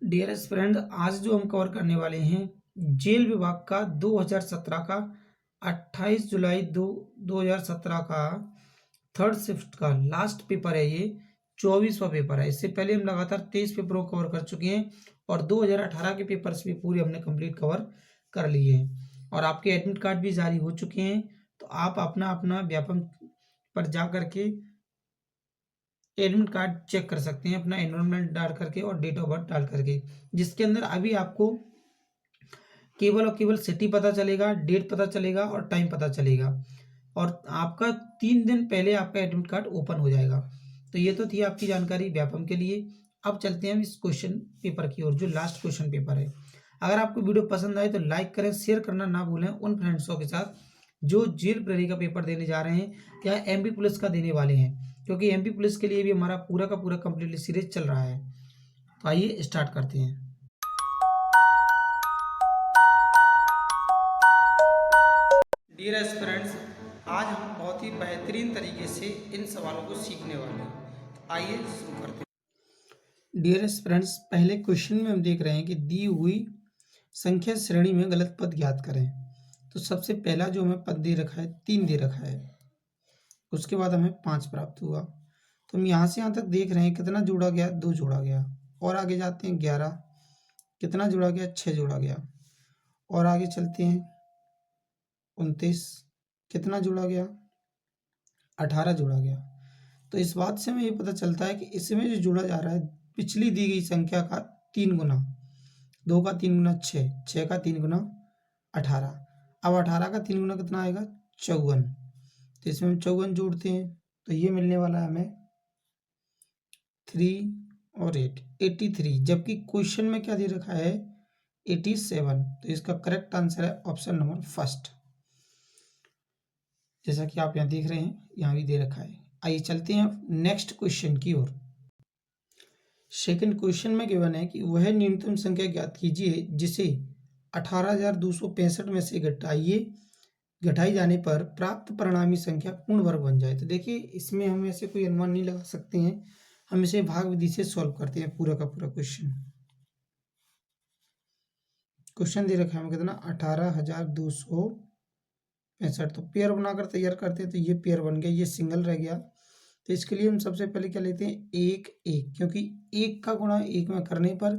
Dear friend, आज जो हम कवर करने वाले हैं जेल विभाग का 2017 का 28 जुलाई 2017 का थर्ड शिफ्ट का लास्ट पेपर है। ये 24वां पेपर है। इससे पहले हम लगातार 23 पेपरों को कवर कर चुके हैं और 2018 के पेपर्स भी पूरे हमने कंप्लीट कवर कर लिए हैं और आपके एडमिट कार्ड भी जारी हो चुके हैं। तो आप अपना अपना व्यापम पर जा करके एडमिट कार्ड चेक कर सकते हैं अपना एनरोलमेंट डाल करके और डेट ऑफ बर्थ डाल करके, जिसके अंदर अभी आपको केवल और केवल सिटी पता चलेगा, डेट पता चलेगा और टाइम पता चलेगा और आपका 3 दिन पहले आपका एडमिट कार्ड ओपन हो जाएगा। तो ये तो थी आपकी जानकारी व्यापम के लिए। अब चलते हैं इस क्वेश्चन पेपर की ओर, जो लास्ट क्वेश्चन पेपर है। अगर आपको वीडियो पसंद आए तो लाइक करें, शेयर करना ना भूलें उन फ्रेंड्सों के साथ जो जेल प्रहरी का पेपर देने जा रहे हैं या एमपी पुलिस का देने वाले हैं, क्योंकि एमपी पुलिस के लिए भी हमारा पूरा का पूरा कंप्लीटली सीरीज चल रहा है। तो आइए स्टार्ट करते हैं। डियर एस्पिरेंट्स, आज हम बहुत ही बेहतरीन तरीके से इन सवालों को सीखने वाले हैं। तो आइए शुरू करते हैं। डियर एस्पिरेंट्स, पहले क्वेश्चन में हम देख रहे हैं कि दी हुई संख्या श्रेणी में गलत पद ज्ञात करें। तो सबसे पहला जो हमें पद दे रखा है 3 दे रखा है, उसके बाद हमें 5 प्राप्त हुआ। तो हम यहाँ से यहाँ तक देख रहे हैं कितना जोड़ा गया, 2 जोड़ा गया। और आगे जाते हैं 11, कितना जोड़ा गया, 6 जोड़ा गया। और आगे चलते हैं 29, कितना जोड़ा गया, 18 जोड़ा गया। तो इस बात से हमें ये पता चलता है कि इसमें जो जोड़ा जा रहा है पिछली दी गई संख्या का 3 गुना, 2 का 3 गुना 6, 6 का 3 गुना 18। अब 18 का 3 गुना कितना आएगा, 54। तो इसमें हम 54 जोड़ते हैं तो ये मिलने वाला है हमें 3 और 8, 83। जबकि क्वेश्चन में क्या दे रखा है 87। तो इसका करेक्ट आंसर है ऑप्शन नंबर फर्स्ट, जैसा कि आप यहाँ देख रहे हैं, यहाँ भी दे रखा है। आइए चलते हैं नेक्स्ट क्वेश्चन की ओर। सेकंड क्वेश्चन में गिवन है कि वह न्यूनतम संख्या ज्ञात कीजिए जिसे 18,265 में से घटाई जाने पर प्राप्त परिणामी संख्या पूर्ण वर्ग बन जाए। तो देखिए इसमें हम ऐसे कोई अनुमान नहीं लगा सकते हैं, हम इसे भाग विधि से सॉल्व करते हैं पूरा का पूरा क्वेश्चन दे रखा है हमें कितना 18,265। तो पेयर बनाकर तैयार करते हैं तो ये पेयर बन गया, ये सिंगल रह गया। तो इसके लिए हम सबसे पहले क्या लेते हैं, 1 1, क्योंकि 1 का गुणा 1 में करने पर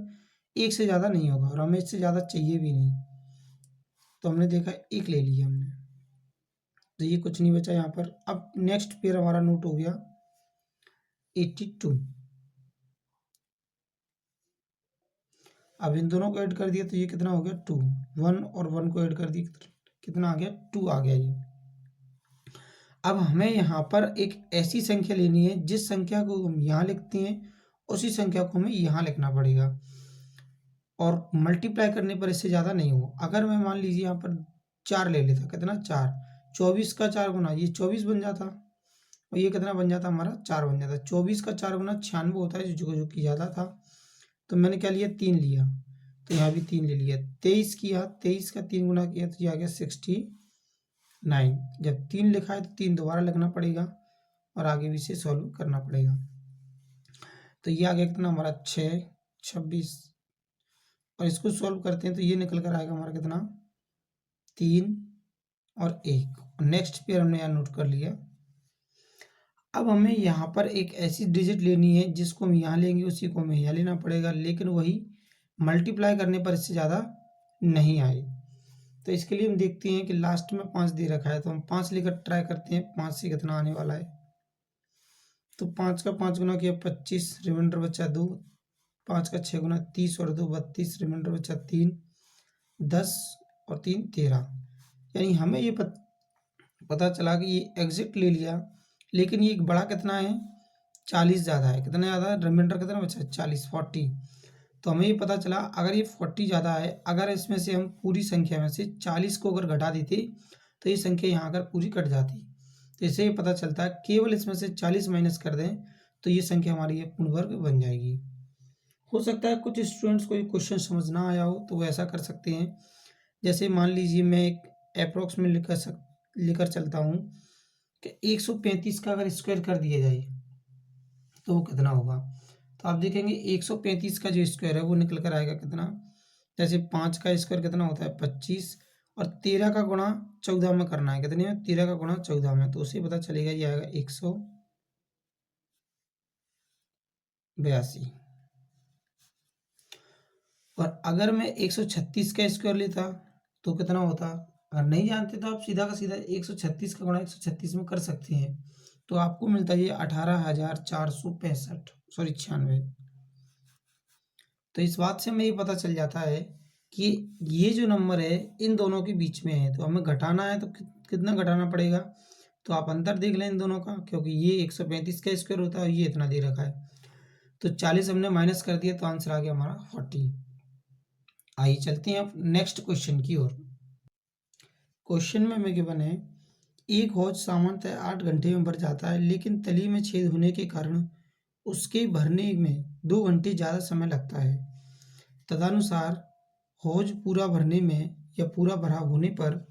1 से ज़्यादा नहीं होगा और हमें इससे ज़्यादा चाहिए भी नहीं। तो हमने देखा 1 ले लिया हमने, तो ये कुछ नहीं बचा यहाँ पर। अब नेक्स्ट पेयर हमारा नोट हो गया 82। अब इन दोनों को ऐड कर दिया तो ये कितना हो गया 2, 1 और 1 को ऐड कर दिया कितना आ गया 2 आ गया ये। अब हमें यहाँ पर एक ऐसी संख्या लेनी है जिस संख्या को हम यहाँ लिखते हैं उसी संख्या को हमें यहाँ लिखना पड़ेगा और मल्टीप्लाई करने पर इससे ज़्यादा नहीं हो। अगर मैं मान लीजिए यहाँ पर 4 ले लेता, कितना 4, 24 का 4 गुना ये 24 बन जाता और ये कितना बन जाता हमारा 4 बन जाता। 24 का 4 गुना 96 होता है, जो कि ज़्यादा था। तो मैंने क्या लिया 3 लिया, तो यहाँ भी 3 ले लिया। 23 किया, 23 का 3 गुना किया तो ये आ गया 69। जब 3 लिखा है तो 3 दोबारा लिखना पड़ेगा और आगे भी इसे सॉल्व करना पड़ेगा। तो ये आ गया कितना हमारा 6, 26 और इसको सॉल्व करते हैं तो ये निकल कर आएगा हमारा कितना 3 और 1। नेक्स्ट पेयर हमने यहाँ नोट कर लिया। अब हमें यहाँ पर एक ऐसी डिजिट लेनी है जिसको हम यहाँ लेंगे उसी को हमें यहाँ लेना पड़ेगा, लेकिन वही मल्टीप्लाई करने पर इससे ज़्यादा नहीं आए। तो इसके लिए हम देखते हैं कि लास्ट में 5 दे रखा है तो हम 5 लेकर ट्राई करते हैं 5 से कितना आने वाला है। तो 5 का 5 गुना किया 25, रिमाइंडर बचा 2। 5 का 6 गुना 30 और 2 32, रिमाइंडर बचा 3, 10 और 3 13। यानी हमें ये पता चला कि ये एग्जिट ले लिया, लेकिन ये एक बड़ा कितना है 40 ज़्यादा है। कितना ज़्यादा है, रिमाइंडर कितना बचा 40, 40। तो हमें ये पता चला अगर ये 40 ज़्यादा है, अगर इसमें से हम पूरी संख्या में से 40 को अगर घटा देते तो ये संख्या यहाँ अगर पूरी कट जाती। तो इससे ये पता चलता है केवल इसमें से 40 माइनस कर दें तो ये संख्या हमारी ये पूर्ण वर्ग बन जाएगी। हो सकता है कुछ स्टूडेंट्स को ये क्वेश्चन समझ ना आया हो तो वो ऐसा कर सकते हैं, जैसे मान लीजिए मैं एक अप्रोक्स में लेकर चलता हूँ कि 135 का अगर स्क्वायर कर दिया जाए तो वो कितना होगा। तो आप देखेंगे 135 का जो स्क्वायर है वो निकल कर आएगा कितना, जैसे 5 का स्क्वायर कितना होता है 25, और 13 का गुणा 14 में करना है, कितने में 13 का गुणा 14 में, तो उसे पता चलेगा ये आएगा 182। और अगर मैं 136 का स्क्वायर लेता तो कितना होता, अगर नहीं जानते तो आप सीधा का सीधा 136 का गुणा 136 में कर सकते हैं, तो आपको मिलता है ये 18,465, सॉरी 96। तो इस बात से हमें ये पता चल जाता है कि ये जो नंबर है इन दोनों के बीच में है, तो हमें घटाना है तो कितना घटाना पड़ेगा, तो आप अंतर देख लें इन दोनों का, क्योंकि ये 135 का स्क्वायर होता है और ये इतना दे रखा है, तो 40 हमने माइनस कर दिया तो आंसर आ गया हमारा 40। आइए चलते हैं अब नेक्स्ट क्वेश्चन की ओर। क्वेश्चन में हमें गिवन है एक हौज सामान्यतः 8 घंटे में भर जाता है, लेकिन तली में छेद होने के कारण उसके भरने में 2 घंटे ज़्यादा समय लगता है। तदनुसार हौज पूरा भरने में या पूरा भरा होने पर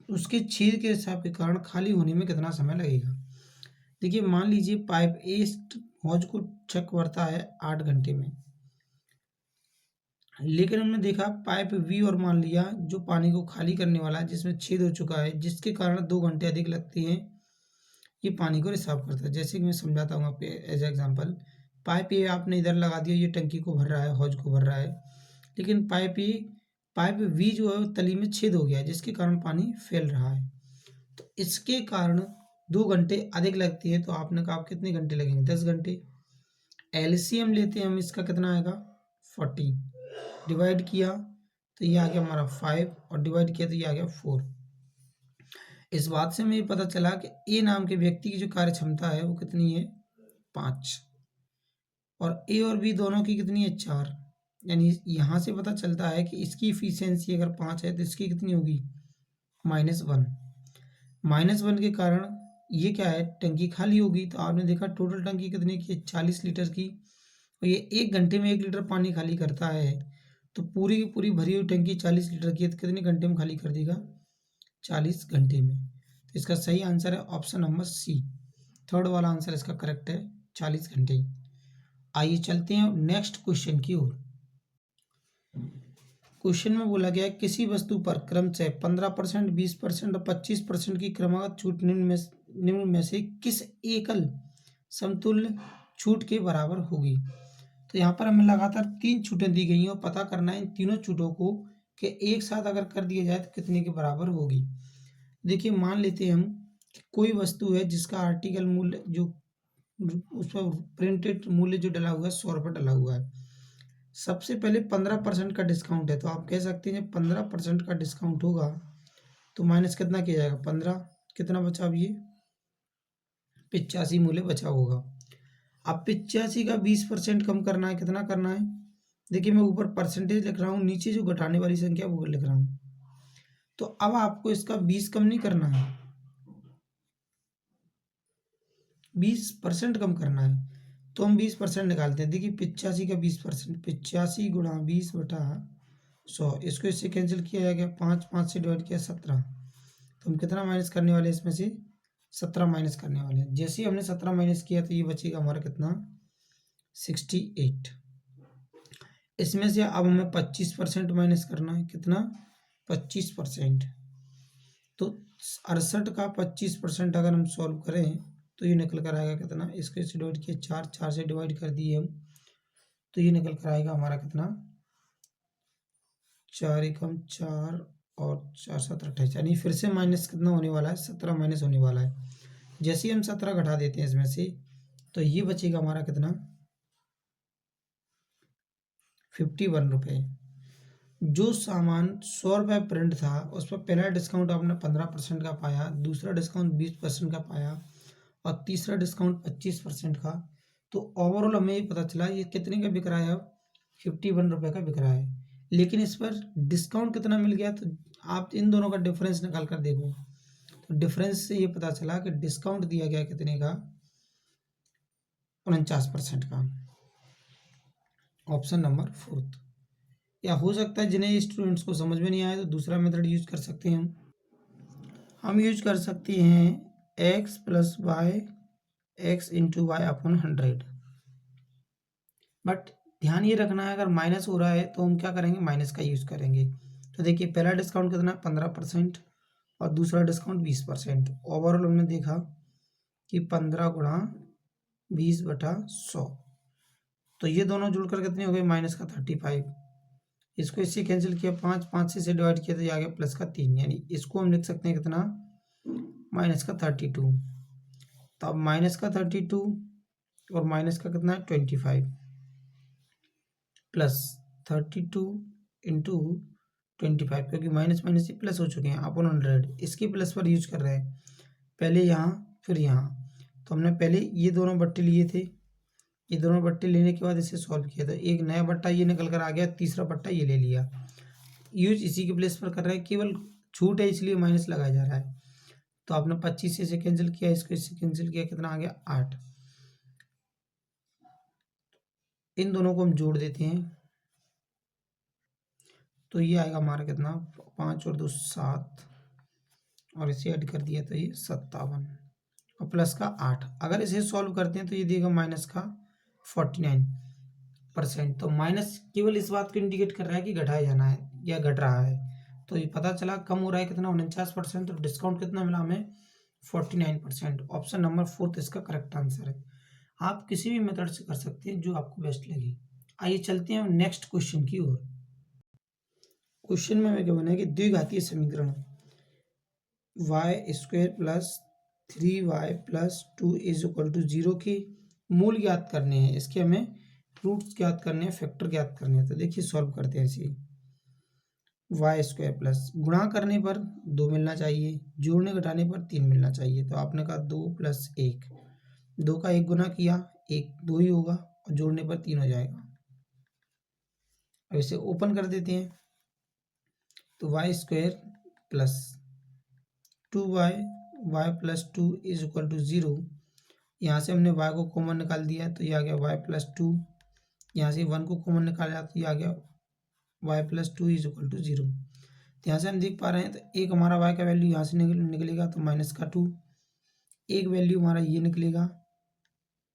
उसके छेद के हिसाब के कारण खाली होने में कितना समय लगेगा। देखिए मान लीजिए पाइप ए हौज को चक भरता है 8 घंटे में, लेकिन हमने देखा पाइप बी और मान लिया जो पानी को खाली करने वाला है जिसमें छेद हो चुका है, जिसके कारण 2 घंटे अधिक लगते हैं, ये पानी को रिसाव करता है। जैसे कि मैं समझाता हूँ आपके एज एग्जाम्पल, पाइप ये आपने इधर लगा दिया, ये टंकी को भर रहा है, हौज को भर रहा है, लेकिन पाइप वी जो है तली में छेद हो गया है जिसके कारण पानी फैल रहा है, तो इसके कारण 2 घंटे अधिक लगती है। तो आपने कहा आप कितने घंटे लगेंगे, 10 घंटे। एलसीएम लेते हैं हम, इसका कितना आएगा 40, डिवाइड किया तो ये आ गया हमारा 5, और डिवाइड किया तो ये आ गया 4। इस बात से हमें ये पता चला कि ए नाम के व्यक्ति की जो कार्य क्षमता है वो कितनी है 5, और ए और बी दोनों की कितनी है 4, यानी यहाँ से पता चलता है कि इसकी इफिशियंसी अगर 5 है तो इसकी कितनी होगी -1। -1 के कारण ये क्या है, टंकी खाली होगी। तो आपने देखा टोटल टंकी कितने की 40 लीटर की, और ये 1 घंटे में 1 लीटर पानी खाली करता है, तो पूरी की पूरी भरी हुई टंकी 40 लीटर की है, तो कितने घंटे में खाली कर देगा 40 घंटे में। तो इसका सही आंसर है ऑप्शन नंबर सी, थर्ड वाला आंसर इसका करेक्ट है 40 घंटे। आइए चलते हैं नेक्स्ट क्वेश्चन की ओर। क्वेश्चन में बोला गया है किसी वस्तु पर क्रमशः 15%, 20% और 25% की क्रमागत छूट निम्न में से किस एकल समतुल्य छूट के बराबर होगी। तो यहाँ पर हमें लगातार 3 छूटें दी गई हैं और पता करना है इन तीनों छूटों को कि एक साथ अगर कर दिया जाए तो कितने के बराबर होगी। देखिए मान लेते हैं हम कि कोई वस्तु है जिसका आर्टिकल मूल्य जो उस पर प्रिंटेड मूल्य जो डला हुआ है 100 रुपये डला हुआ है। सबसे पहले 15% का डिस्काउंट है, तो आप कह सकते हैं 15% का डिस्काउंट होगा तो माइनस कितना किया जाएगा 15, कितना बचा अब ये 85 मूल्य बचा होगा। अब 85 का 20% कम करना है, कितना करना है, देखिए मैं ऊपर परसेंटेज लिख रहा हूँ, नीचे जो घटाने वाली संख्या वो लिख रहा हूँ। तो अब आपको इसका 20 कम नहीं करना है, 20% कम करना है, तो हम 20% निकालते हैं। देखिए 85 का 20%, 85 गुणा 20 बटा 100, इसको इससे कैंसिल किया जाएगा, 5 से डिवाइड किया 17, तो हम कितना माइनस करने वाले हैं इसमें से 17 माइनस करने वाले हैं। जैसे ही हमने 17 माइनस किया तो ये बचेगा हमारा कितना 68। इसमें से अब हमें 25% माइनस करना है, कितना 25%, तो 68 का 25% अगर हम सॉल्व करें तो ये निकल कर आएगा कितना, इसको इससे डिवाइड किया 4, 4 से डिवाइड कर दिए हम, तो ये निकल कर आएगा हमारा कितना 4 एकम 4 और 4 7 28, यानी फिर से माइनस कितना होने वाला है 17 माइनस होने वाला है। जैसे ही हम 17 घटा देते हैं इसमें से तो ये बचेगा हमारा कितना 51 रुपये। जो सामान 100 रुपये प्रिंट था उस पर पहला डिस्काउंट आपने 15% का पाया, दूसरा डिस्काउंट 20% का पाया और तीसरा डिस्काउंट 25% का, तो ओवरऑल हमें ये पता चला ये कितने का बिक रहा है, अब 51 रुपये का बिक रहा है। लेकिन इस पर डिस्काउंट कितना मिल गया, तो आप इन दोनों का डिफरेंस निकाल कर देखो, तो डिफरेंस से ये पता चला कि डिस्काउंट दिया गया कितने का 49% का, ऑप्शन नंबर 4। या हो सकता है जिन्हें स्टूडेंट्स को समझ में नहीं आए तो दूसरा मेथड यूज कर सकते हैं हम यूज कर सकते हैं x + y x × y/100। But ध्यान ये रखना है, अगर माइनस हो रहा है तो हम क्या करेंगे, माइनस का यूज़ करेंगे। तो देखिए पहला डिस्काउंट कितना है, 15% और दूसरा डिस्काउंट 20%। ओवरऑल हमने देखा कि 15 गुणा 20/100, तो ये दोनों जुड़कर कितने हो गए, माइनस का 35। इसको इससे कैंसिल किया, 5 से डिवाइड किया तो ये आ गया प्लस का 3, यानी इसको हम लिख सकते हैं कितना, माइनस का 32। तो अब माइनस का 32 और माइनस का कितना है 25 प्लस 32 इंटू 25, क्योंकि माइनस माइनस से प्लस हो चुके हैं अपन 100, इसकी प्लस पर यूज कर रहे हैं, पहले यहाँ फिर यहाँ। तो हमने पहले ये दोनों बट्टे लिए थे, ये दोनों बट्टे लेने के बाद इसे सॉल्व किया, तो एक नया बट्टा ये निकल कर आ गया, तीसरा बट्टा ये ले लिया। यूज इसी के प्लेस पर कर रहे हैं, केवल छूट है इसलिए माइनस लगाया जा रहा है। तो आपने 25 से इसे कैंसिल किया, इसको इससे कैंसिल किया, कितना आ गया 8। इन दोनों को हम जोड़ देते हैं तो ये आएगा हमारा कितना, 5 और 2 7, और इसे ऐड कर दिया तो ये 57 और प्लस का 8। अगर इसे सॉल्व करते हैं तो ये देगा माइनस का 49%। तो माइनस केवल इस बात को इंडिकेट कर रहा है कि घटाया जाना है या घट रहा है। तो ये पता चला कम हो रहा है कितना, 49%, और डिस्काउंट कितना मिला हमें, 49%। ऑप्शन नंबर 4 इसका करेक्ट आंसर है। आप किसी भी मेथड से कर सकते हैं जो आपको बेस्ट लगे। आइए चलते हैं नेक्स्ट क्वेश्चन की ओर। क्वेश्चन में हमें क्या बना है कि द्विघातीय समीकरण y² plus 3y plus 2 is equal to 0 की मूल ज्ञात करने हैं, इसके हमें रूट्स ज्ञात करने हैं, फैक्टर ज्ञात करने हैं। तो देखिए सॉल्व करते हैं इसे। y² प्लस गुणा करने पर 2 मिलना चाहिए, जोड़ने घटाने पर 3 मिलना चाहिए। तो आपने कहा 2 + 1, 2 का 1 गुना किया, 1 2 ही होगा, और जोड़ने पर 3 हो जाएगा। अब इसे ओपन कर देते हैं, तो y² plus 2y y plus 2 is equal to 0। यहाँ से हमने y को कॉमन निकाल दिया तो ये आ गया y प्लस 2, यहाँ से 1 को कॉमन निकाला तो ये आ गया y plus 2 is equal to 0। तो यहाँ से हम देख पा रहे हैं, तो एक हमारा y का वैल्यू यहाँ से निकलेगा तो माइनस का 2, एक वैल्यू हमारा ये निकलेगा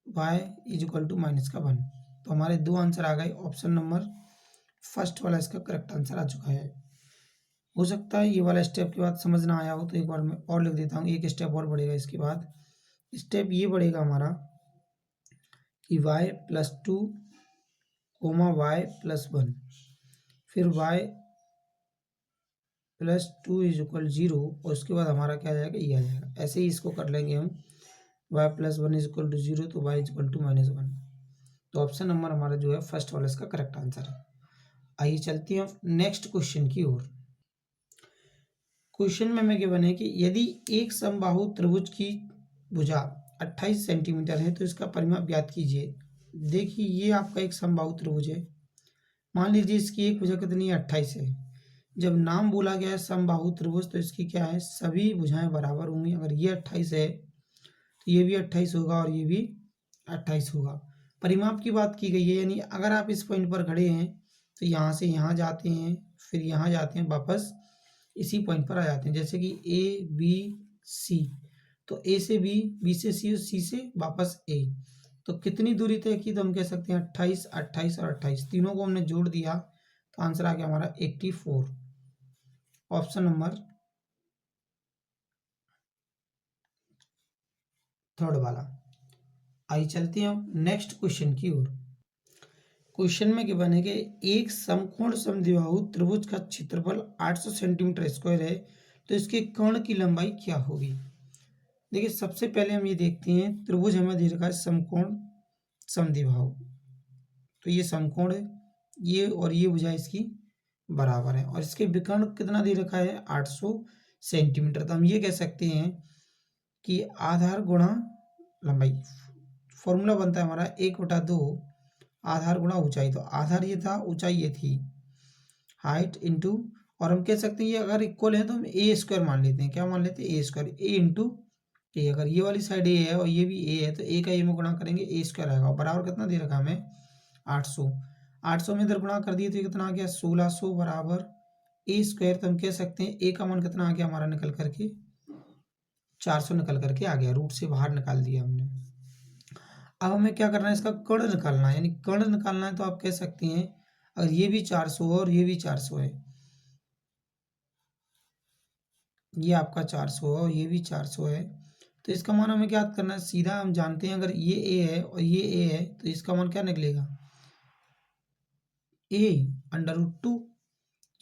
y is equal to minus का 1। तो हमारे दो आंसर आ गए, ऑप्शन नंबर फर्स्ट वाला इसका करेक्ट आंसर आ चुका है। हो सकता है ये वाला स्टेप के बाद समझ ना आया हो, तो एक बार मैं और लिख देता हूँ, एक स्टेप और बढ़ेगा इसके बाद। स्टेप ये बढ़ेगा हमारा कि y plus 2 comma y plus 1, फिर y प्लस 2 इज इक्वल 0, और उसके बाद हमारा क्या आ जाएगा, ये आ जाएगा। ऐसे ही इसको कर लेंगे हम, y plus 1 is equal to 0, तो y is equal to minus 1। तो ऑप्शन नंबर हमारा जो है फर्स्ट वाला इसका करेक्ट आंसर है। आइए चलते हैं नेक्स्ट क्वेश्चन की ओर। क्वेश्चन में हमें क्या बने कि यदि एक समबाहु त्रिभुज की भुजा 28 सेंटीमीटर है तो इसका परिमाप ज्ञात कीजिए। देखिए ये आपका एक समबाहु त्रिभुज है, मान लीजिए इसकी एक भुजा कितनी है, 28 है। जब नाम बोला गया है समबाहु त्रिभुज तो इसकी क्या है, सभी भुजाएं बराबर होंगी। अगर ये 28 है तो ये भी 28 होगा और ये भी 28 होगा। परिमाप की बात की गई है, यानी अगर आप इस पॉइंट पर खड़े हैं तो यहाँ से यहाँ जाते हैं, फिर यहाँ जाते हैं, वापस इसी पॉइंट पर आ जाते हैं। जैसे कि ए बी सी, तो ए से बी, बी से सी और सी से वापस ए, तो कितनी दूरी तय की, तो हम कह सकते हैं 28 28 और 28, तीनों को हमने जोड़ दिया तो आंसर आ गया हमारा 84, ऑप्शन नंबर थर्ड वाला। आइए चलते हैं नेक्स्ट क्वेश्चन की ओर। क्वेश्चन में गिवन है कि एक समकोण समद्विबाहु त्रिभुज का क्षेत्रफल 800 सेंटीमीटर स्क्वायर है, तो इसके कर्ण की लंबाई क्या होगी। देखिए सबसे पहले हम ये देखते हैं, त्रिभुज हमें दे रखा है समकोण समद्विबाहु, तो ये समकोण है, ये और ये भुजा इसकी बराबर है, और इसके विकर्ण कितना दे रखा है, 800 सेंटीमीटर। तो हम ये कह सकते हैं कि आधार गुणा लंबाई, फॉर्मूला बनता है हमारा 1/2 आधार गुणा ऊंचाई। तो आधार ये था, ऊंचाई ये थी, हाइट इंटू, और हम कह सकते हैं ये अगर इक्वल है तो हम ए स्क्वायर मान लेते हैं। क्या मान लेते हैं, ए स्क्वायर, ए इंटू ए। अगर ये वाली साइड ए है और ये भी ए है तो ए का ए में गुणा करेंगे, ए स्क्वायर आएगा। बराबर कितना दे रखा हमें, 800। 800 में इधर गुणा कर दिए तो ये कितना आ गया, 1600 बराबर ए स्क्वायर। तो हम कह सकते हैं ए का मान कितना आ गया हमारा, निकल करके 400 निकल करके आ गया, रूट से बाहर निकाल दिया हमने। अब हमें क्या करना है, इसका कर्ण निकालना है, यानी कर्ण निकालना है। तो आप कह सकते हैं अगर ये भी 400 है और ये भी 400 है, ये आपका 400 है और ये भी 400 है, तो इसका मान हमें क्या करना है, सीधा हम जानते हैं अगर ये ए है और ये ए है तो इसका मान क्या निकलेगा, ए √2।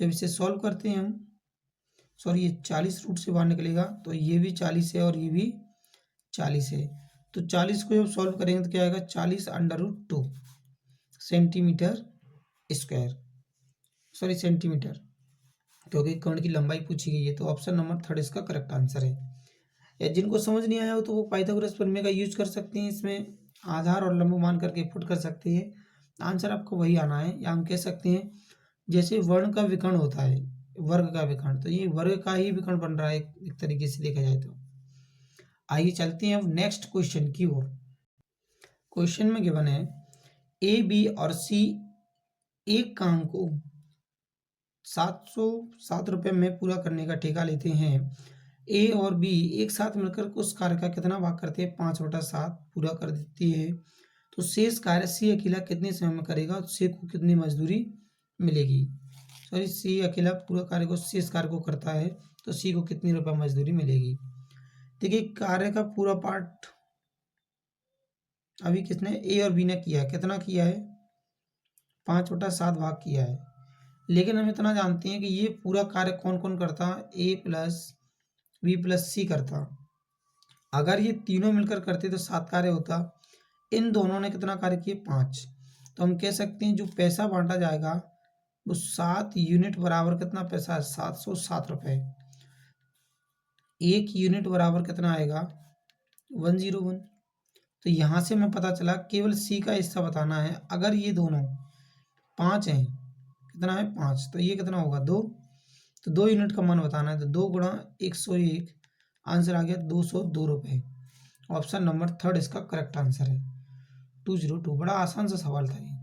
जब इसे सॉल्व करते हैं हम, सॉरी ये 40 रूट से बाहर निकलेगा, तो ये भी 40 है और ये भी 40 है। तो 40 को जब सॉल्व करेंगे तो क्या आएगा, 40√2 सेंटीमीटर स्क्वायर, सॉरी सेंटीमीटर, क्योंकि कर्ण की लंबाई पूछी गई है। तो ऑप्शन नंबर 3 इसका करेक्ट आंसर है। या जिनको समझ नहीं आया हो तो वो पाइथागोरस प्रमेय का यूज कर सकते हैं, इसमें आधार और लंब मान करके पुट कर सकते हैं, आंसर आपको वही आना है। या हम कह सकते हैं जैसे वर्ण का विकर्ण होता है, वर्ग का विकर्ण, तो ये वर्ग का ही विकर्ण बन रहा है एक तरीके से देखा जाए तो। आइए चलते हैं अब नेक्स्ट क्वेश्चन की ओर। क्वेश्चन में गिवन है ए बी और सी एक काम को 707 रुपये में पूरा करने का ठेका लेते हैं। ए और बी एक साथ मिलकर उस कार्य का कितना भाग करते हैं, 5/7 पूरा कर देती है। तो शेष कार्य सी अकेला कितने समय में करेगा, सी को कितनी मजदूरी मिलेगी, सॉरी सी अकेला पूरा कार्य को, शेष कार्य को करता है तो सी को कितनी रुपये मजदूरी मिलेगी। देखिए कार्य का पूरा पार्ट अभी किसने, ए और बी ने किया है, कितना किया है, 5/7 भाग किया है। लेकिन हम इतना जानते हैं कि ये पूरा कार्य कौन कौन करता, ए प्लस बी प्लस सी करता। अगर ये तीनों मिलकर करते तो 7 कार्य होता, इन दोनों ने कितना कार्य किए, 5। तो हम कह सकते हैं जो पैसा बांटा जाएगा वो 7 यूनिट बराबर कितना पैसा है, 707 रुपये। 1 यूनिट बराबर कितना आएगा, 101। तो यहाँ से हमें पता चला केवल सी का हिस्सा बताना है। अगर ये दोनों 5 हैं, कितना है 5, तो ये कितना होगा 2, तो 2 यूनिट का मान बताना है। तो 2 गुणा 101, आंसर आ गया 202 रुपये। ऑप्शन नंबर 3 इसका करेक्ट आंसर है, 202। बड़ा आसान सा सवाल था ये।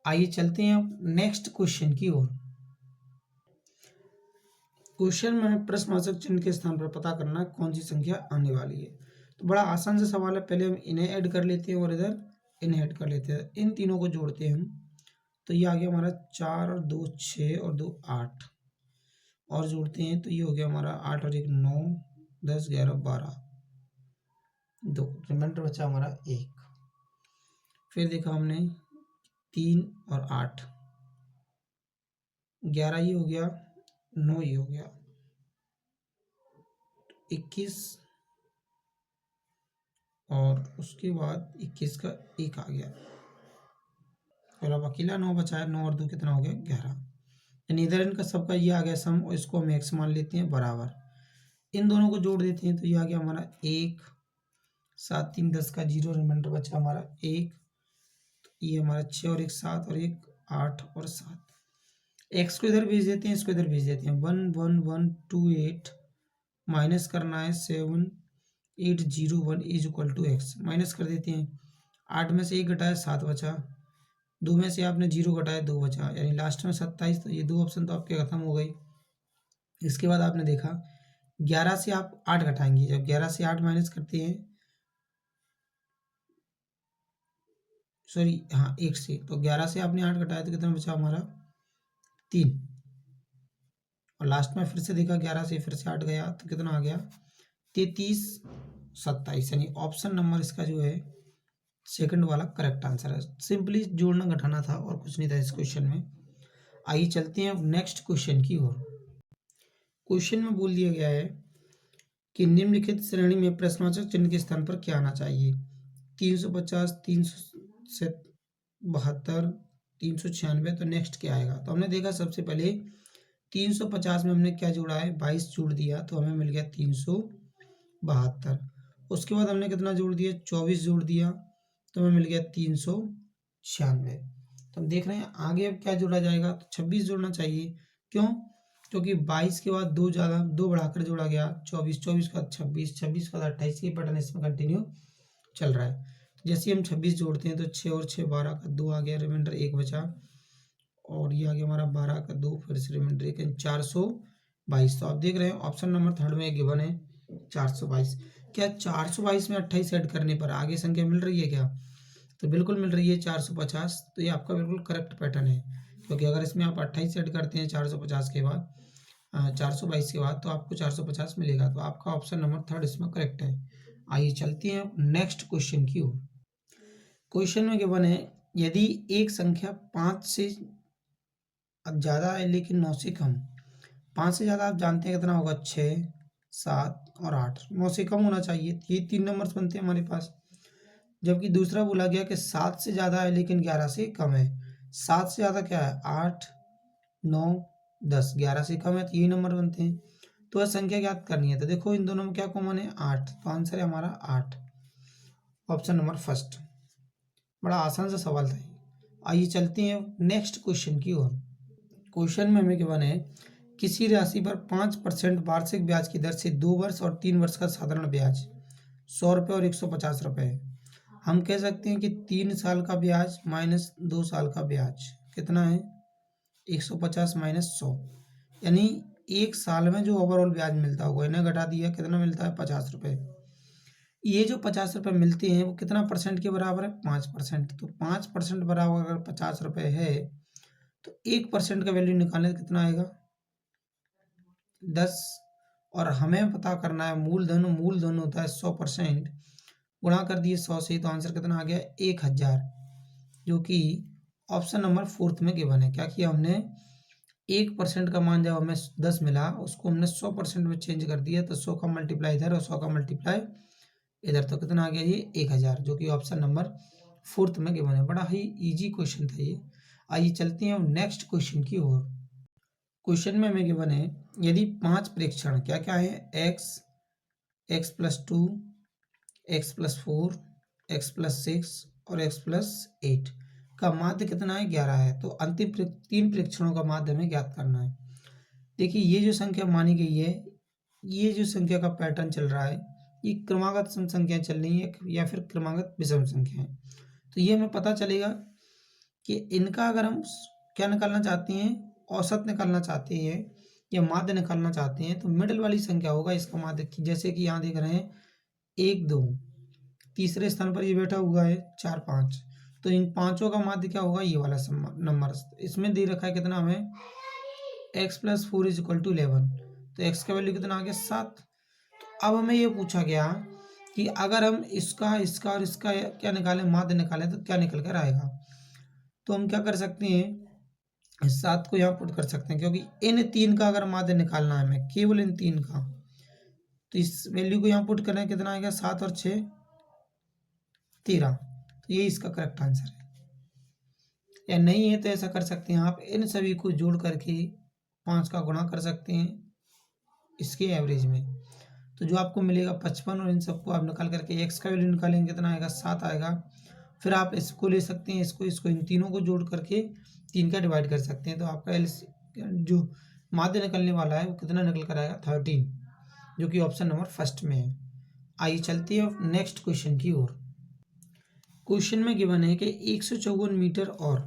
आइए चलते हैं अब नेक्स्ट क्वेश्चन की ओर। क्वेश्चन में प्रश्नवाचक चिन्ह के स्थान पर पता करना कौन सी संख्या आने वाली है। तो बड़ा आसान सा सवाल है, पहले हम इन्हें ऐड कर लेते हैं और इधर इन्हें ऐड कर लेते हैं। इन तीनों को जोड़ते हैं हम, तो ये आ गया हमारा 4 और 2 6 और 2 8, और जोड़ते हैं तो ये हो गया हमारा 8 और 1 9 10 11 12, 2 रिमाइंडर बचा हमारा 1। फिर देखा हमने 3 और 8, 11 ये हो गया, 9 ये हो गया, 21, और उसके बाद 21 का 1 आ गया, और अब अकेला 9 बचा है। 9 और 2 कितना हो गया, 11। यानी इधर इनका सबका ये आ गया सम, और इसको हम एक्स मान लेते हैं बराबर। इन दोनों को जोड़ देते हैं तो ये आ गया हमारा 1 7 3 10 का 0, रिमाइंडर बचा हमारा 1। तो ये हमारा 6 और 1 7 और 1 8 और 7। एक्स को इधर भेज देते हैं, इसको इधर भेज देते हैं। 1 1 1 2 8 माइनस करना है 7 8 0 1 is equal to x, minus कर देते हैं। 8 में से 1 घटाया 7 बचा, 2 में से आपने 0 घटाया 2 बचा, यानी लास्ट में 27। तो ये 2 ऑप्शन तो आपके खत्म हो गई। इसके बाद आपने देखा 11 से आप 8 घटाएंगे, जब 11 से 8 माइनस करते हैं, सॉरी हाँ 1 से, तो 11 से आपने 8 घटाया तो कितना बचा हमारा 3, और लास्ट में फिर से देखा 11 से फिर से 8 गया तो कितना आ गया 33 27, यानी ऑप्शन नंबर इसका जो है सेकंड वाला करेक्ट आंसर है। सिंपली जोड़ना घटाना था और कुछ नहीं था इस क्वेश्चन में। आइए चलते हैं अब नेक्स्ट क्वेश्चन की ओर। क्वेश्चन में बोल दिया गया है कि निम्नलिखित श्रेणी में प्रश्नवाचक चिन्ह के स्थान पर क्या आना चाहिए, 350 372 396, तो नेक्स्ट क्या आएगा। तो हमने देखा सबसे पहले 350 में हमने क्या जोड़ा है, 22 जोड़ दिया तो हमें मिल गया 372। उसके बाद हमने कितना जोड़ दिया, 24 जोड़ दिया तो हमें मिल गया 396। तो हम देख रहे हैं आगे अब क्या जोड़ा जाएगा, तो 26 जोड़ना चाहिए। क्यों, क्योंकि 22 के बाद 2 ज़्यादा, 2 बढ़ाकर जोड़ा गया 24, 24 का 26, 26 का 28, ये पैटर्न इसमें कंटिन्यू चल रहा है। तो जैसे हम 26 जोड़ते हैं तो 6 और 6 12 का 2 आ गया, रिमाइंडर 1 बचा, और ये आ गया हमारा 12 का 2, फिर से रिमाइंडर 1, 422। तो आप देख रहे हैं ऑप्शन नंबर 3 में गिवन है 422। क्या 422 में 28 ऐड करने पर आगे संख्या मिल रही है क्या? तो बिल्कुल मिल रही है 450। तो ये आपका बिल्कुल करेक्ट पैटर्न है, क्योंकि अगर इसमें आप 28 ऐड करते हैं 450 के बाद 422 के बाद, तो आपको 450 मिलेगा। तो आपका ऑप्शन नंबर थर्ड इसमें करेक्ट है। आइए चलते हैं नेक्स्ट क्वेश्चन की ओर। क्वेश्चन में गिवन है, यदि एक संख्या 5 से ज़्यादा है लेकिन 9 से कम। 5 से ज़्यादा आप जानते हैं कितना होगा, 6, 7 और 8। 9 से कम होना चाहिए, ये 3 नंबर्स बनते हैं हमारे पास। जबकि दूसरा बोला गया कि 7 से ज़्यादा है लेकिन 11 से कम है। 7 से ज़्यादा क्या है, 8, 9, 10। 11 से कम है तो यही नंबर बनते हैं। तो वह संख्या ज्ञात करनी है। तो देखो इन दोनों में क्या कॉमन है, 8। तो आंसर है हमारा 8, ऑप्शन नंबर फर्स्ट। बड़ा आसान सा सवाल था ये। आइए चलते हैं नेक्स्ट क्वेश्चन की ओर। क्वेश्चन में हमें गिवन है, किसी राशि पर 5% वार्षिक ब्याज की दर से 2 वर्ष और 3 वर्ष का साधारण ब्याज 100 रुपये और 150 रुपये है। हम कह सकते हैं कि 3 साल का ब्याज माइनस 2 साल का ब्याज कितना है, 150 माइनस 100। यानी एक साल में जो ओवरऑल ब्याज मिलता होगा, इन्हें घटा दिया, कितना मिलता है, 50 रुपये। ये जो 50 रुपये मिलते हैं वो कितना परसेंट के बराबर है, 5%। तो 5% बराबर अगर 50 रुपये है तो 1% का वैल्यू निकालने तो कितना आएगा, 10। और हमें पता करना है मूलधन होता है 100%, गुणा कर दिए 100 से, तो आंसर कितना आ गया, 1000, जो कि ऑप्शन नंबर फोर्थ में गिवन है। क्या किया हमने, 1% का मान जब हमें 10 मिला, उसको हमने 100% में चेंज कर दिया। तो 100 का मल्टीप्लाई इधर और 100 का मल्टीप्लाई इधर, तो कितना आ गया ये 1000, जो कि ऑप्शन नंबर फोर्थ में गिवन है। बड़ा ही इजी क्वेश्चन था ये। आइए चलते हैं नेक्स्ट क्वेश्चन की ओर। क्वेश्चन में हमें गिवन है, यदि 5 प्रेक्षण क्या क्या है, x plus 2, x plus 4, x plus 6 और x प्लस 8 का माध्य कितना है, 11 है। तो अंतिम 3 प्रेक्षणों का माध्य हमें ज्ञात करना है। देखिए ये जो संख्या मानी गई है, ये जो संख्या का पैटर्न चल रहा है, ये क्रमागत संख्या चल रही है या फिर क्रमागत विषम संख्या है। तो ये हमें पता चलेगा कि इनका अगर हम क्या निकालना चाहते हैं, औसत निकालना चाहते हैं या माध्य निकालना चाहते हैं, तो मिडिल वाली संख्या होगा इसका माध्य। जैसे कि यहाँ देख रहे हैं 1, 2, तीसरे स्थान पर ये बैठा हुआ है 4, 5। तो इन पांचों का माध्य क्या होगा, ये वाला नंबर। इसमें दे रखा है कितना हमें, x plus 4 is equal to 11। तो x का वैल्यू कितना आ गया, 7। तो अब हमें ये पूछा गया कि अगर हम इसका इसका और इसका क्या निकालें, माध्य निकालें, तो क्या निकल कर आएगा। तो हम क्या कर सकते हैं, 7 को यहाँ पुट कर सकते हैं, क्योंकि इन 3 का अगर माध्य निकालना है हमें, केवल इन 3 का, तो इस वैल्यू को यहाँ पुट करें, कितना आएगा, 7 और 6 13। तो ये इसका करेक्ट आंसर है। या नहीं है तो ऐसा कर सकते हैं आप, इन सभी को जोड़ करके 5 का गुणा कर सकते हैं इसके एवरेज में, तो जो आपको मिलेगा 55। और इन सबको आप निकाल करके x का वैल्यू निकालेंगे, कितना आएगा, 7 आएगा। फिर आप इसको ले सकते हैं, इसको इन तीनों को जोड़ करके 3 का डिवाइड कर सकते हैं, तो आपका जो माध्य निकलने वाला है वो कितना निकल कर आएगा, 13, जो कि ऑप्शन नंबर फर्स्ट में है। आइए चलते हैं नेक्स्ट क्वेश्चन की ओर। क्वेश्चन में गिवन है कि 154 मीटर और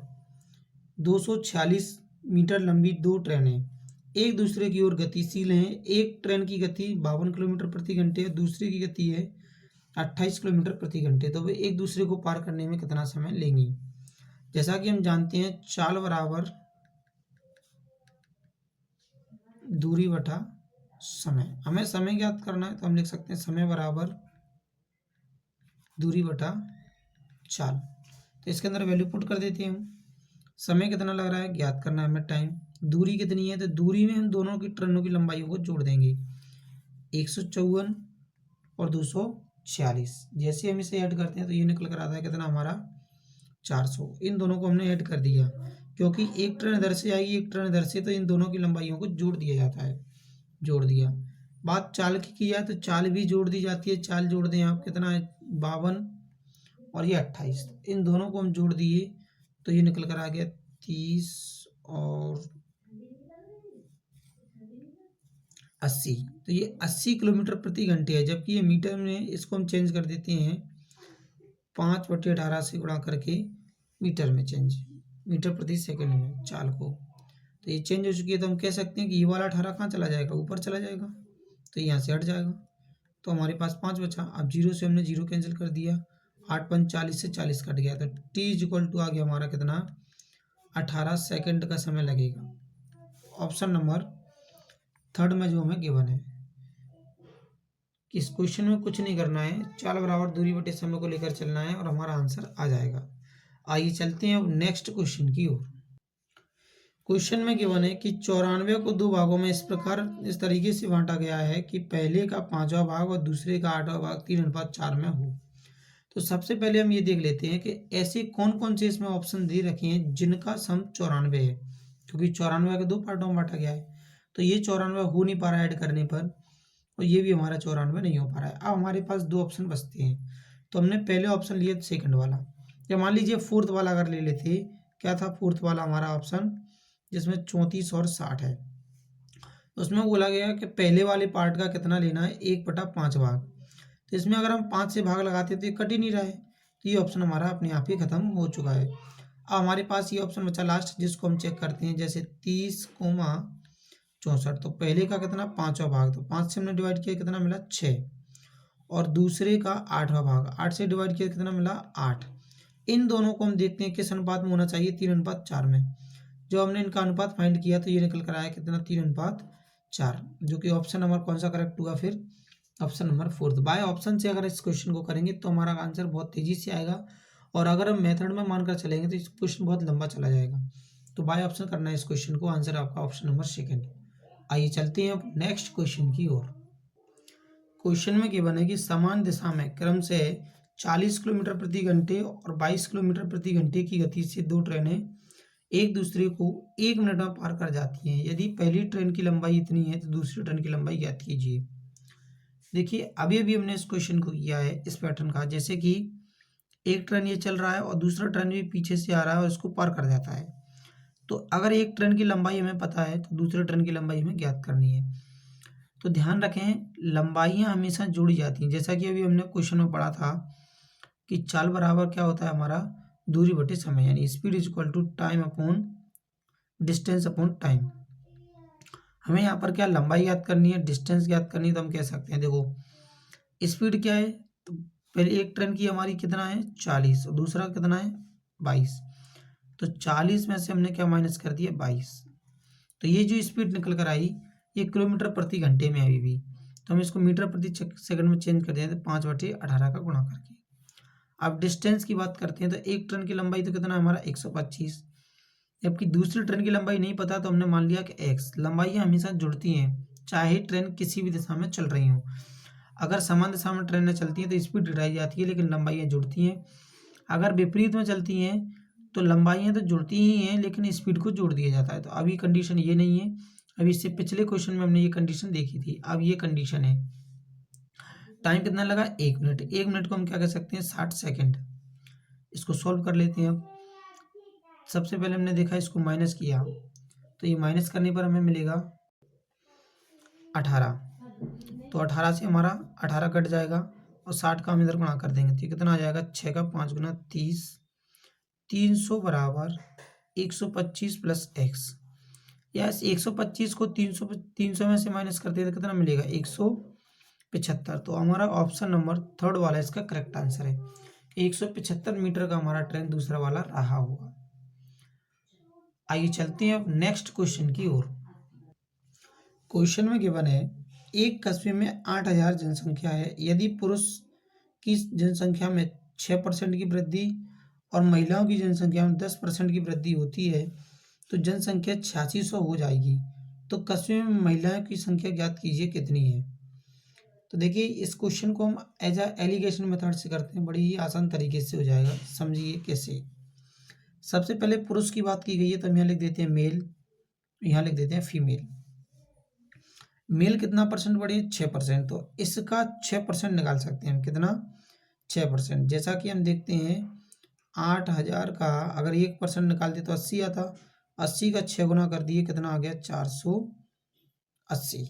246 मीटर लंबी 2 ट्रेनें एक दूसरे की ओर गतिशील हैं। एक ट्रेन की गति 52 किलोमीटर प्रति घंटे है, दूसरे की गति है 28 किलोमीटर प्रति घंटे। तो वे एक दूसरे को पार करने में कितना समय लेंगी। जैसा कि हम जानते हैं, चाल बराबर दूरी बटा समय। हमें समय ज्ञात करना है, तो हम लिख सकते हैं समय बराबर दूरी बटा चाल। तो इसके अंदर वैल्यू पुट कर देते हैं हम। समय कितना लग रहा है ज्ञात करना है हमें, टाइम। दूरी कितनी है, तो दूरी में हम दोनों की ट्रेनों की लंबाइयों को जोड़ देंगे, 154 और 246। जैसे हम इसे ऐड करते हैं तो ये निकल कर आता है कितना हमारा, 400। इन दोनों को हमने ऐड कर दिया, क्योंकि एक ट्रेन इधर से आएगी, एक ट्रेन इधर से, तो इन दोनों की लंबाइयों को जोड़ दिया जाता है। जोड़ दिया। बात चाल की है तो चाल भी जोड़ दी जाती है। चाल जोड़ दें आप, कितना है, 52 और ये 28। इन दोनों को हम जोड़ दिए तो ये निकल कर आ गया 30 और 80। तो ये 80 किलोमीटर प्रति घंटे है, जबकि ये मीटर में, इसको हम चेंज कर देते हैं 5/18 से गुणा करके मीटर में चेंज, मीटर प्रति सेकंड में चाल को। तो ये चेंज हो चुकी है, तो हम कह सकते हैं कि ये वाला 18 कहाँ चला जाएगा, ऊपर चला जाएगा, तो यहाँ से हट जाएगा। तो हमारे पास 5 बचा। अब 0 से हमने 0 कैंसिल कर दिया, 8 पंच 40 से 40 कट गया, तो t इक्वल टू आ गया हमारा कितना, 18 सेकंड का समय लगेगा। ऑप्शन नंबर थर्ड में जो हमें गिवन है। इस क्वेश्चन में कुछ नहीं करना है, चाल बराबर दूरी बटे समय को लेकर चलना है और हमारा आंसर आ जाएगा। आइए चलते हैं अब नेक्स्ट क्वेश्चन की ओर। क्वेश्चन में गिवन है कि 94 को दो भागों में इस तरीके से बांटा गया है कि पहले का 5वां भाग और दूसरे का 8वां भाग 3:4 में हो। तो सबसे पहले हम ये देख लेते हैं कि ऐसे कौन कौन से इसमें ऑप्शन दे रखे हैं जिनका सम 94 है, क्योंकि 94 के दो पार्टों में बांटा गया है। तो ये 94 हो नहीं पा रहा है ऐड करने पर, और ये भी हमारा 94 नहीं हो पा रहा है। अब हमारे पास दो ऑप्शन बचते हैं, तो हमने पहले ऑप्शन लिया सेकंड वाला, या मान लीजिए फोर्थ वाला अगर ले लेते। क्या था फोर्थ वाला हमारा ऑप्शन, जिसमें 34 और 60 है। उसमें बोला गया कि पहले वाले पार्ट का कितना लेना है, 1/5 भाग। तो इसमें अगर हम 5 से भाग लगाते हैं तो ये कट ही नहीं रहा है, तो ये ऑप्शन हमारा अपने आप ही खत्म हो चुका है। अब हमारे पास ये ऑप्शन बचा लास्ट, जिसको हम चेक करते हैं, जैसे 30,64। तो पहले का कितना 5वां भाग, तो 5 से हमने डिवाइड किया कितना मिला 6, और दूसरे का 8वां भाग, 8 से डिवाइड किया कितना मिला 8। इन दोनों को हम देखते हैं किस अनुपात में होना चाहिए, 3:4 में। जो हमने इनका अनुपात फाइंड किया तो ये निकल कर आया कितना 3:4, जो कि ऑप्शन नंबर कौन सा करेक्ट हुआ फिर, option number fourth. By option से अगर इस क्वेश्चन को करेंगे तो हमारा आंसर बहुत तेजी से आएगा, और अगर हम मेथड में मानकर चलेंगे तो इस क्वेश्चन बहुत लंबा चला जाएगा। तो बाय ऑप्शन करना है इस क्वेश्चन को, आंसर आपका ऑप्शन नंबर सेकंड। आइए चलते हैं अब नेक्स्ट क्वेश्चन की ओर। क्वेश्चन में गिवन है कि समान दिशा में क्रम से 40 किलोमीटर प्रति घंटे और 22 किलोमीटर प्रति घंटे की गति से दो ट्रेनें एक दूसरे को 1 मिनट में पार कर जाती हैं। यदि पहली ट्रेन की लंबाई इतनी है तो दूसरी ट्रेन की लंबाई ज्ञात कीजिए। देखिए अभी अभी हमने इस क्वेश्चन को किया है इस पैटर्न का, जैसे कि एक ट्रेन ये चल रहा है और दूसरा ट्रेन भी पीछे से आ रहा है और इसको पार कर जाता है। तो अगर एक ट्रेन की लंबाई हमें पता है तो दूसरे ट्रेन की लंबाई हमें ज्ञात करनी है। तो ध्यान रखें लंबाइयाँ हमेशा जुड़ी जाती हैं, जैसा कि अभी हमने क्वेश्चन में पढ़ा था कि चाल बराबर क्या होता है हमारा, दूरी बटे समय, यानी speed is equal to time upon distance upon time. हमें यहाँ पर क्या लंबाई याद करनी है, डिस्टेंस याद करनी है, तो हम कह सकते हैं देखो स्पीड क्या है, तो पहले एक ट्रेन की हमारी कितना है 40 और दूसरा कितना है 22। तो 40 में से हमने क्या माइनस कर दिया 22। तो ये जो स्पीड निकल कर आई ये किलोमीटर प्रति घंटे में अभी भी, तो हम इसको मीटर प्रति सेकंड में चेंज कर दें तो 5/18 का गुणा करके। अब डिस्टेंस की बात करते हैं तो एक ट्रेन की लंबाई तो कितना है हमारा 125, जबकि दूसरी ट्रेन की लंबाई नहीं पता तो हमने मान लिया कि x। लंबाइयाँ हमेशा जुड़ती हैं चाहे ट्रेन किसी भी दिशा में चल रही हो। अगर समान दिशा में ट्रेनें चलती हैं तो स्पीड घटाई जाती है लेकिन लंबाइयाँ जुड़ती हैं। अगर विपरीत में चलती हैं तो लंबाइयाँ तो जुड़ती ही हैं लेकिन स्पीड को जोड़ दिया जाता है। तो अभी कंडीशन ये नहीं है, अभी इससे पिछले क्वेश्चन में हमने ये कंडीशन देखी थी। अब ये कंडीशन है, टाइम कितना लगा 1 मिनट। 1 मिनट को हम क्या कह सकते हैं 60 सेकेंड। इसको सॉल्व कर लेते हैं। अब सबसे पहले हमने देखा इसको माइनस किया तो ये माइनस करने पर हमें मिलेगा 18। तो 18 से हमारा 18 कट जाएगा और 60 का हम इधर गुणा कर देंगे तो कितना आ जाएगा 6 का 5 गुना 30, 300 बराबर 125 प्लस x। यस 125 को 300 में से माइनस करते हैं तो कितना मिलेगा 175। तो हमारा ऑप्शन नंबर थर्ड वाला इसका करेक्ट आंसर है। 175 मीटर का हमारा ट्रेन दूसरा वाला रहा होगा। आइए चलते हैं अब नेक्स्ट क्वेश्चन की ओर। क्वेश्चन में गिवन है एक कस्बे में 8000 जनसंख्या है। यदि पुरुष की जनसंख्या में 6% की वृद्धि और महिलाओं की जनसंख्या में 10% की वृद्धि होती है तो जनसंख्या 8600 हो जाएगी। तो कस्बे में महिलाओं की संख्या ज्ञात कीजिए कितनी है। तो देखिए इस क्वेश्चन को हम एज अ एलिगेशन मेथड से करते हैं, बड़ी ही आसान तरीके से हो जाएगा। समझिए कैसे। सबसे पहले पुरुष की बात की गई है तो हम यहाँ लिख देते हैं मेल, यहाँ लिख देते हैं फीमेल। मेल कितना परसेंट बढ़ी है 6%, तो इसका 6% निकाल सकते हैं हम। कितना 6%। जैसा कि हम देखते हैं 8000 का अगर 1% निकालते तो 80 आता, 80 का 6 गुना कर दिए कितना आ गया 480।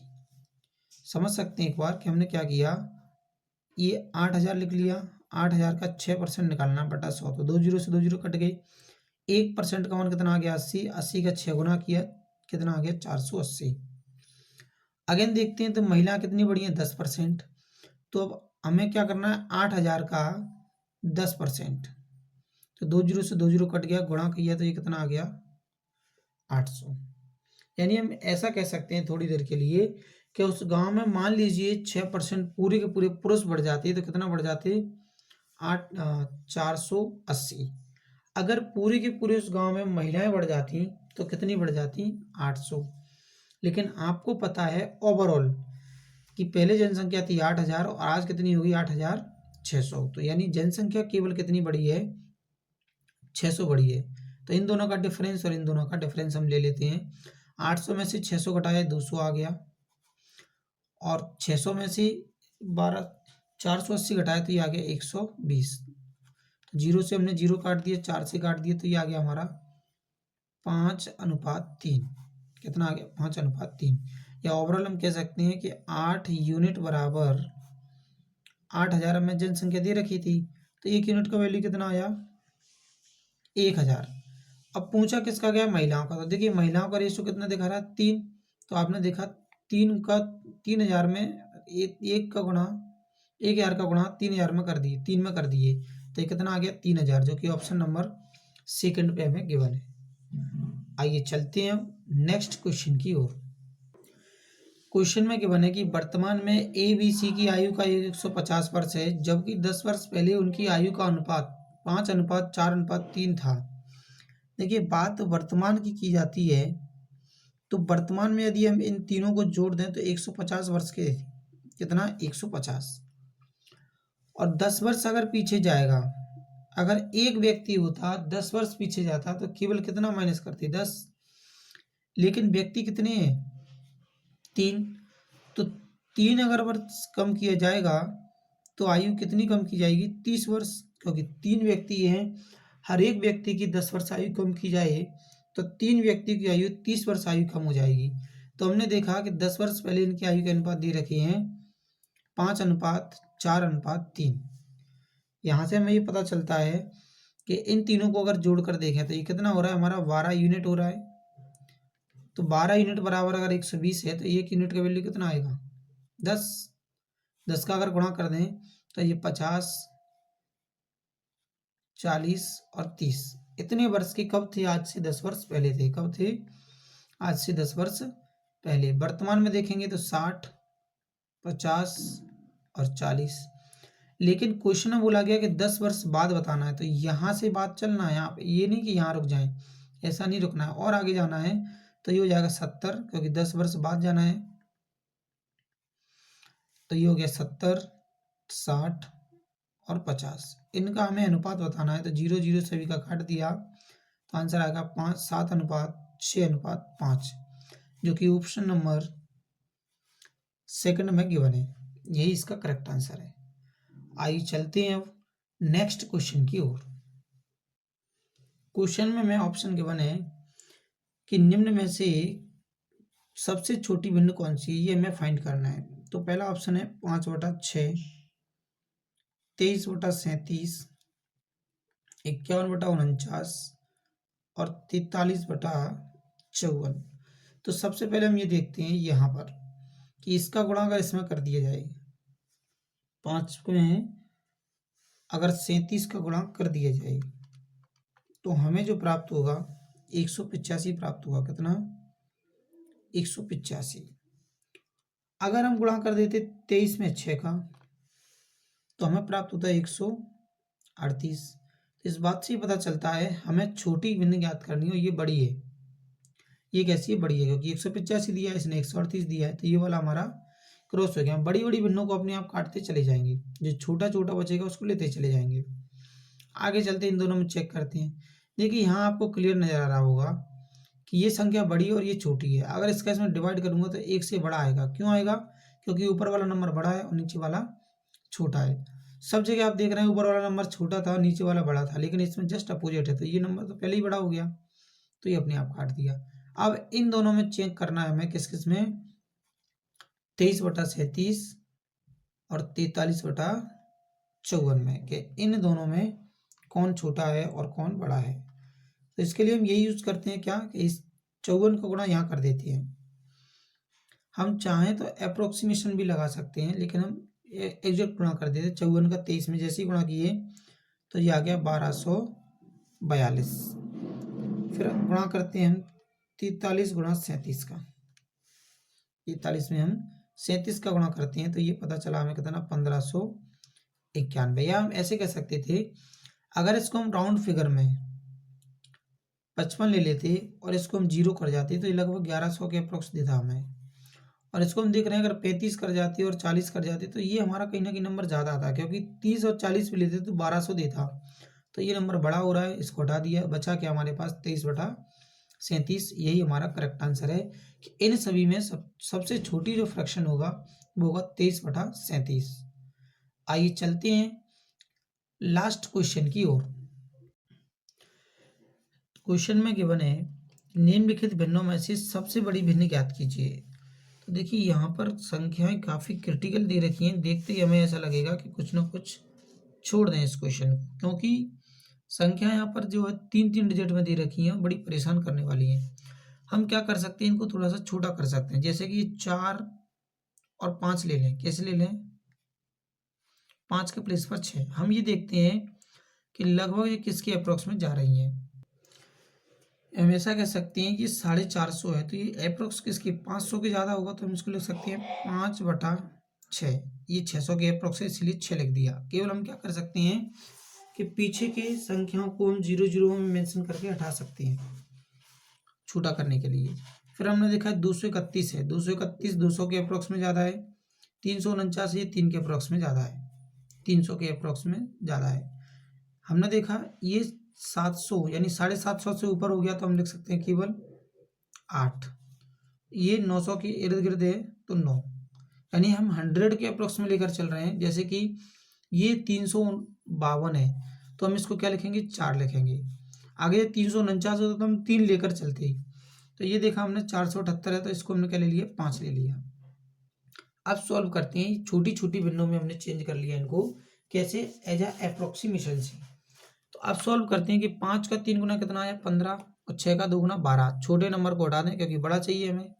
समझ सकते हैं एक बार कि हमने क्या किया, ये 8000 लिख लिया, 8000 का 6% निकालना बटा 100, तो 2 जीरो से 2 जीरो कट गई। 1% का मान कितना आ गया 80, 80 का 6 गुना किया कितना आ गया 480। अगेन देखते हैं तो महिला कितनी बढ़ी है 10%, तो अब हमें क्या करना है, 8000 का 10%, तो 2 जीरो से 2 जीरो कट गया, गुणा किया तो ये कितना आ गया, 800। यानी हम ऐसा कह सकते हैं थोड़ी देर के लिए कि उस गांव में मान लीजिए 6% पूरे के पूरे पुरुष बढ़ जाते तो कितना बढ़ जाते, 480। अगर पूरे के पूरे उस गांव में महिलाएं बढ़ जाती तो कितनी बढ़ जाती, 800। लेकिन आपको पता है ओवरऑल कि पहले जनसंख्या थी 8000 और आज कितनी होगी, 8600। तो यानी जनसंख्या केवल कितनी बढ़ी है, 600 बढ़ी है। तो इन दोनों का डिफरेंस और इन दोनों का डिफरेंस हम ले लेते हैं। 800 में से 600 घटाया 200 आ गया, और 600 में से 480 घटाया तो ये आ गया 120। तो जीरो से हमने जीरो काट दिया, 4 से काट दिया तो ये आ गया हमारा 5:3। कितना आ गया, 5:3। या ओवरऑल हम कह सकते हैं कि 8 यूनिट बराबर 8000 हमें जनसंख्या दे रखी थी, तो 1 यूनिट का वैल्यू कितना आया, 1000। अब पूछा किसका गया, महिलाओं का। तो देखिए महिलाओं का रेशियो कितना दिखा रहा है, 3। तो आपने देखा 3000 में एक का गुणा 1000 का गुणा 3000 में कर दिए, 3 में कर दिए, तो ये कितना आ गया, 3000, जो कि ऑप्शन नंबर सेकंड पे हमें गिवन है। आइए चलते हैं नेक्स्ट क्वेश्चन की ओर। क्वेश्चन में गिवन है कि वर्तमान में ए बी सी की आयु का 150 वर्ष है, जबकि 10 वर्ष पहले उनकी आयु का अनुपात 5:4:3 था। देखिए बात वर्तमान की जाती है, तो वर्तमान में यदि हम इन तीनों को जोड़ दें तो 150 वर्ष के, कितना, 150। और 10 वर्ष अगर पीछे जाएगा, अगर एक व्यक्ति होता 10 वर्ष पीछे जाता तो केवल कितना माइनस करते, 10। लेकिन व्यक्ति कितने हैं, 3। तो 3 अगर वर्ष कम किया जाएगा तो आयु कितनी कम की जाएगी, 30 वर्ष, क्योंकि 3 व्यक्ति हैं। हर एक व्यक्ति की 10 वर्ष आयु कम की जाए तो 3 व्यक्ति की आयु 30 वर्ष आयु कम हो जाएगी। तो हमने देखा कि 10 वर्ष पहले इनकी आयु के अनुपात दे रखे हैं 5:4:3। यहाँ से हमें ये पता चलता है कि इन तीनों को अगर जोड़कर देखें तो ये कितना हो रहा है, हमारा 12 यूनिट हो रहा है। तो 12 यूनिट बराबर अगर 120 है तो 1 यूनिट का वैल्यू कितना आएगा, 10। 10 का अगर गुणा कर दें तो ये 50, 40 और 30। इतने वर्ष के कब थे, आज से 10 वर्ष पहले थे। कब थे, आज से 10 वर्ष पहले। वर्तमान में देखेंगे तो 60, 50 और 40। लेकिन क्वेश्चन में बोला गया कि 10 वर्ष बाद बताना है, तो यहाँ से बात चलना है, आप ये नहीं कि यहाँ रुक जाएं, ऐसा नहीं रुकना है, और आगे जाना है। तो ये हो जाएगा 70, क्योंकि 10 वर्ष बाद जाना है। तो ये हो गया 70, 60 और 50। इनका हमें अनुपात बताना है, तो 0 0 सभी का काट दिया तो आंसर आएगा 7:6:5, जो कि ऑप्शन नंबर सेकंड में गिवन है। यही इसका करेक्ट आंसर है। आइए चलते हैं अब नेक्स्ट क्वेश्चन की ओर। क्वेश्चन में हमें ऑप्शन गिवन है कि निम्न में से सबसे छोटी भिन्न कौन सी है, ये हमें फाइंड करना है। तो पहला ऑप्शन है 5/6, 23/37, 51/49 और 43/54। तो सबसे पहले हम ये देखते हैं यहाँ पर कि इसका गुणा अगर इसमें कर दिया जाए, 5 में अगर 37 का गुणा कर दिया जाए तो हमें जो प्राप्त होगा 185 प्राप्त होगा। कितना, 185। अगर हम गुणा कर देते 23 में 6 का तो हमें प्राप्त होता है 138। इस बात से पता चलता है हमें छोटी भिन्न ज्ञात करनी हो, ये बड़ी है। ये कैसी है, बड़ी है, क्योंकि 185 दिया है, इसने 138 दिया है, तो ये वाला हमारा क्रॉस हो गया। बड़ी बड़ी भिन्नों को अपने आप काटते चले जाएंगे, जो छोटा छोटा बचेगा उसको लेते चले जाएंगे। आगे चलते इन दोनों में चेक करते हैं। देखिए यहाँ आपको क्लियर नजर आ रहा होगा कि ये संख्या बड़ी है और ये छोटी है। अगर इसका इसमें डिवाइड करूंगा तो 1 से बड़ा आएगा। क्यों आएगा, क्योंकि ऊपर वाला नंबर बड़ा है और नीचे वाला छोटा है। सब जगह आप देख रहे हैं ऊपर वाला नंबर छोटा था और नीचे वाला बड़ा था, लेकिन इसमें जस्ट अपोजिट है। तो ये नंबर तो पहले ही बड़ा हो गया, तो ये अपने आप काट दिया। अब इन दोनों में चेक करना है हमें, किस किस में, 23/37 और 43/54 में, कि इन दोनों में कौन छोटा है और कौन बड़ा है। तो इसके लिए हम यही यूज करते हैं क्या, कि इस 54 का गुणा यहाँ कर देते हैं। हम चाहें तो अप्रोक्सीमेशन भी लगा सकते हैं, लेकिन हम एग्जैक्ट गुणा कर देते। 54 का 23 में जैसे ही गुणा किए तो ये आ गया 1242। फिर गुणा करते हैं हम 43 गुणा 37 का। 43 में हम 37 का गुणा करते हैं तो ये पता चला हमें कितना 1591। या हम ऐसे कह सकते थे, अगर इसको हम राउंड फिगर में 55 ले लेते और इसको हम 0 कर जाते तो ये लगभग 1100 के अप्रोक्स देता हमें। और इसको हम देख रहे हैं अगर 35 कर जाते और 40 कर जाते तो ये हमारा कहीं ना कहीं नंबर ज़्यादा आता, क्योंकि 30 और 40 भी लेते तो 1200 देता। तो ये नंबर बड़ा हो रहा है, इसको हटा दिया, बचा क्या हमारे पास 23/37। यही हमारा करेक्ट आंसर है कि इन सभी में सबसे छोटी जो फ्रैक्शन होगा वो होगा 23/37। आइए चलते हैं लास्ट क्वेश्चन की ओर। क्वेश्चन में गिवन है, निम्नलिखित भिन्नों में से सबसे बड़ी भिन्न ज्ञात कीजिए। तो देखिए यहाँ पर संख्याएं काफ़ी क्रिटिकल दे रखी हैं, देखते ही हमें ऐसा लगेगा कि कुछ ना कुछ छोड़ दें इस क्वेश्चन को, क्योंकि संख्या यहाँ पर जो है 3-3 डिजिट में दे रखी हैं, बड़ी परेशान करने वाली हैं। हम क्या कर सकते हैं, इनको थोड़ा सा छोटा कर सकते हैं, जैसे कि 4 और 5 ले लें। कैसे ले लें, 5 के प्लेस पर 6। हम ये देखते हैं कि लगभग ये किसके अप्रोक्स में जा रही हैं। हम ऐसा कह सकते हैं कि 450 है तो ये अप्रोक्स किसकी 500 के ज़्यादा होगा, तो हम इसको लिख सकते हैं 5/6। ये 600 के अप्रोक्स है इसलिए 6 लिख दिया। केवल हम क्या कर सकते हैं कि पीछे के संख्याओं को हम 0 में मेंशन करके हटा सकते हैं छोटा करने के लिए। फिर हमने देखा 231 है, 231 200 के अप्रोक्स में ज़्यादा है। 349 ये 3 के अप्रोक्स में ज़्यादा है, 300 के अप्रोक्स में ज़्यादा है। हमने देखा ये 700 यानी 750 से ऊपर हो गया तो हम लिख सकते हैं केवल 8। ये 900 के इर्द गिर्द है तो 9, यानी हम 100 के अप्रोक्स में लेकर चल रहे हैं। जैसे कि ये 352 है तो हम इसको क्या लिखेंगे 4 लिखेंगे। आगे 349 होता तो हम 3 लेकर चलते। तो ये देखा हमने 478 है तो इसको हमने क्या ले लिया 5 ले लिया। अब सॉल्व करते हैं, छोटी छोटी भिन्नों में हमने चेंज कर लिया इनको, कैसे, एज अ अप्रोक्सीमेशन से। तो अब सॉल्व करते हैं कि 5 का 3 गुना कितना आया 15 और 6 का 2 गुना 12। छोटे नंबर को हटा दें क्योंकि बड़ा चाहिए हमें।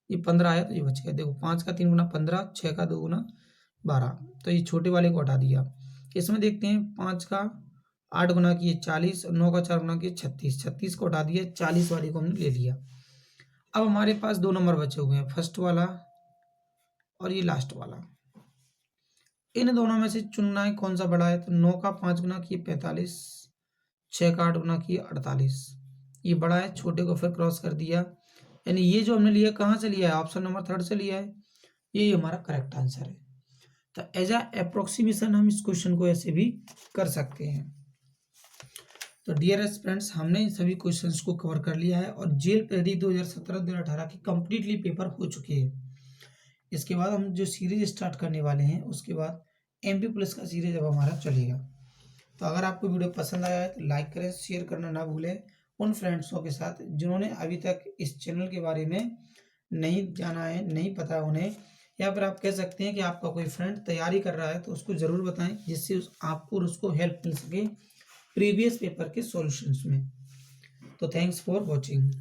ये 15 आया तो ये बच गया। देखो 5 का 3 गुना 15, 6 का 2 गुना 12, तो ये छोटे वाले को हटा दिया। इसमें देखते हैं 5 का 8 गुना किए 40 और 9 का 4 गुना किए 36। 36 को हटा दिया, 40 वाले को हमने ले लिया। अब हमारे पास 2 नंबर बचे हुए हैं, फर्स्ट वाला और ये लास्ट वाला। इन दोनों में से चुनना है कौन सा बड़ा है। तो 9 का 5 गुना किए 45, 6 का 8 गुना किए 48, ये बड़ा है। छोटे को फिर क्रॉस कर दिया, यानी ये जो हमने लिया कहाँ से लिया है, ऑप्शन नंबर 3 से लिया है। यही हमारा करेक्ट आंसर है। तो एज अ अप्रोक्सीमेशन हम इस क्वेश्चन को ऐसे भी कर सकते हैं। तो डियर फ्रेंड्स, हमने इन सभी क्वेश्चंस को कवर कर लिया है और जेल प्रेडी 2017-2018 की कंप्लीटली पेपर हो चुके हैं। इसके बाद हम जो सीरीज स्टार्ट करने वाले हैं उसके बाद एमपी पुलिस का सीरीज अब हमारा चलेगा। तो अगर आपको वीडियो पसंद आया है तो लाइक करें, शेयर करना ना भूलें उन फ्रेंड्सों के साथ जिन्होंने अभी तक इस चैनल के बारे में नहीं जाना है, नहीं पता उन्हें, या फिर आप कह सकते हैं कि आपका कोई फ्रेंड तैयारी कर रहा है तो उसको ज़रूर बताएं, जिससे आपको और उसको हेल्प मिल सके प्रीवियस पेपर के सॉल्यूशंस में। तो थैंक्स फॉर वॉचिंग।